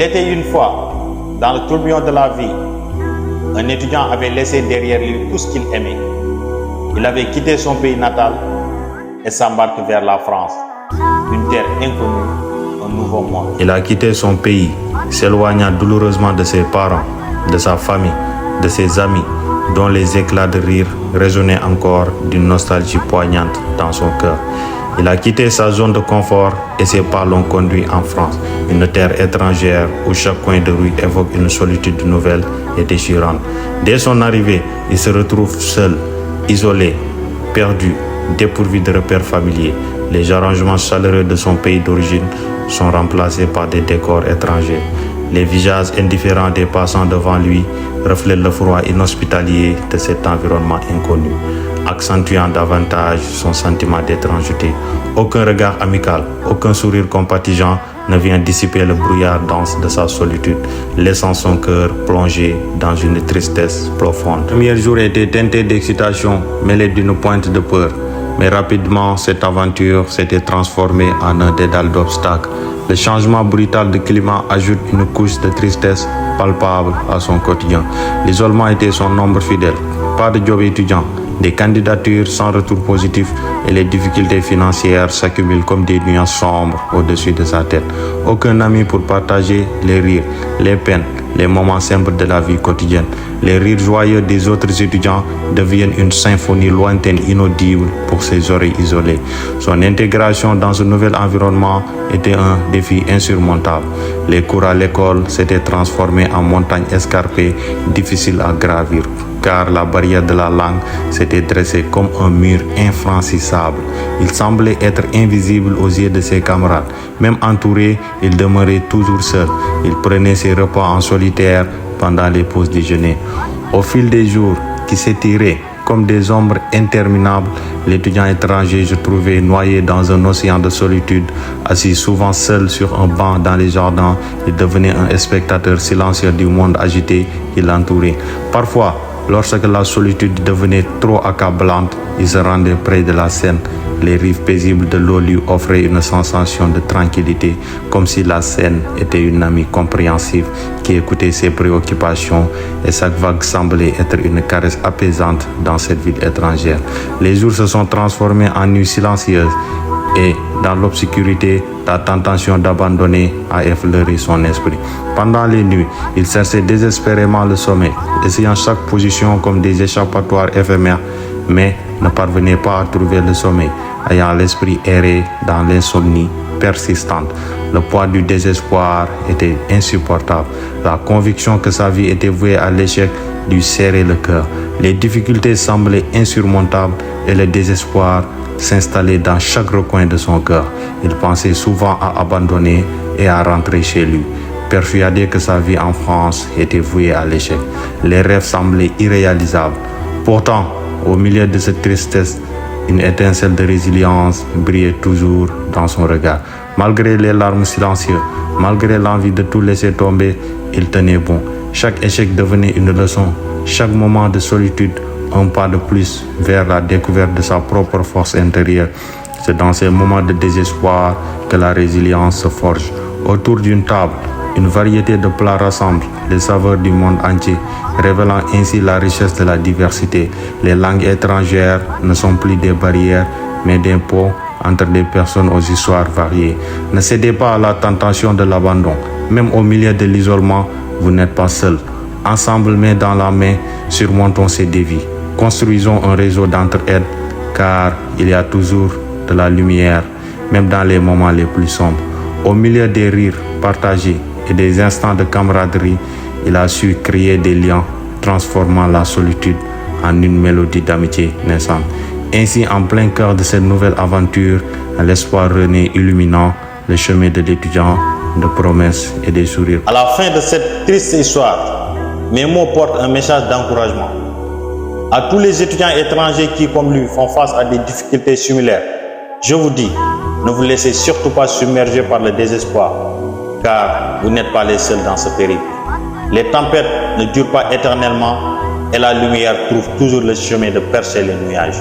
Il était une fois, dans le tourbillon de la vie, un étudiant avait laissé derrière lui tout ce qu'il aimait. Il avait quitté son pays natal et s'embarque vers la France, une terre inconnue, un nouveau monde. Il a quitté son pays, s'éloignant douloureusement de ses parents, de sa famille, de ses amis, dont les éclats de rire résonnaient encore d'une nostalgie poignante dans son cœur. Il a quitté sa zone de confort et ses pas l'ont conduit en France, une terre étrangère où chaque coin de rue évoque une solitude nouvelle et déchirante. Dès son arrivée, il se retrouve seul, isolé, perdu, dépourvu de repères familiers. Les arrangements chaleureux de son pays d'origine sont remplacés par des décors étrangers. Les visages indifférents des passants devant lui reflètent le froid inhospitalier de cet environnement inconnu, accentuant davantage son sentiment d'étrangeté. Aucun regard amical, aucun sourire compatissant ne vient dissiper le brouillard dense de sa solitude, laissant son cœur plongé dans une tristesse profonde. Le premier jour était teinté d'excitation, mêlé d'une pointe de peur. Mais rapidement, cette aventure s'était transformée en un dédale d'obstacles. Le changement brutal de climat ajoute une couche de tristesse palpable à son quotidien. L'isolement était son ombre fidèle. Pas de job étudiant, des candidatures sans retour positif et les difficultés financières s'accumulent comme des nuages sombres au-dessus de sa tête. Aucun ami pour partager les rires, les peines, les moments simples de la vie quotidienne. Les rires joyeux des autres étudiants deviennent une symphonie lointaine, inaudible pour ses oreilles isolées. Son intégration dans ce nouvel environnement était un défi insurmontable. Les cours à l'école s'étaient transformés en montagnes escarpées, difficiles à gravir, car la barrière de la langue s'était dressée comme un mur infranchissable. Il semblait être invisible aux yeux de ses camarades. Même entouré, il demeurait toujours seul. Il prenait ses repas en solitaire pendant les pauses déjeuner. Au fil des jours qui s'étiraient comme des ombres interminables, l'étudiant étranger se trouvait noyé dans un océan de solitude. Assis souvent seul sur un banc dans les jardins, il devenait un spectateur silencieux du monde agité qui l'entourait. Parfois, lorsque la solitude devenait trop accablante, il se rendait près de la Seine. Les rives paisibles de l'eau lui offraient une sensation de tranquillité, comme si la Seine était une amie compréhensive qui écoutait ses préoccupations et chaque vague semblait être une caresse apaisante dans cette ville étrangère. Les jours se sont transformés en nuits silencieuses et dans l'obscurité, la tentation d'abandonner a effleuré son esprit. Pendant les nuits, il cherchait désespérément le sommeil, essayant chaque position comme des échappatoires éphémères, mais ne parvenait pas à trouver le sommeil, ayant l'esprit erré dans l'insomnie persistante. Le poids du désespoir était insupportable. La conviction que sa vie était vouée à l'échec lui serrait le cœur. Les difficultés semblaient insurmontables et le désespoir s'installait dans chaque recoin de son cœur. Il pensait souvent à abandonner et à rentrer chez lui, persuadé que sa vie en France était vouée à l'échec. Les rêves semblaient irréalisables. Pourtant, au milieu de cette tristesse, une étincelle de résilience brillait toujours dans son regard. Malgré les larmes silencieuses, malgré l'envie de tout laisser tomber, il tenait bon. Chaque échec devenait une leçon. Chaque moment de solitude, un pas de plus vers la découverte de sa propre force intérieure. C'est dans ces moments de désespoir que la résilience se forge. Autour d'une table, une variété de plats rassemble les saveurs du monde entier, révélant ainsi la richesse de la diversité. Les langues étrangères ne sont plus des barrières, mais des ponts entre des personnes aux histoires variées. Ne cédez pas à la tentation de l'abandon. Même au milieu de l'isolement, vous n'êtes pas seul. Ensemble, main dans la main, surmontons ces défis. Construisons un réseau d'entraide, car il y a toujours de la lumière, même dans les moments les plus sombres. Au milieu des rires partagés et des instants de camaraderie, il a su créer des liens, transformant la solitude en une mélodie d'amitié naissante. Ainsi, en plein cœur de cette nouvelle aventure, l'espoir renaît illuminant le chemin de l'étudiant, de promesses et des sourires. À la fin de cette triste histoire, mes mots portent un message d'encouragement. À tous les étudiants étrangers qui, comme lui, font face à des difficultés similaires, je vous dis, ne vous laissez surtout pas submerger par le désespoir, car vous n'êtes pas les seuls dans ce périple. Les tempêtes ne durent pas éternellement et la lumière trouve toujours le chemin de percer les nuages.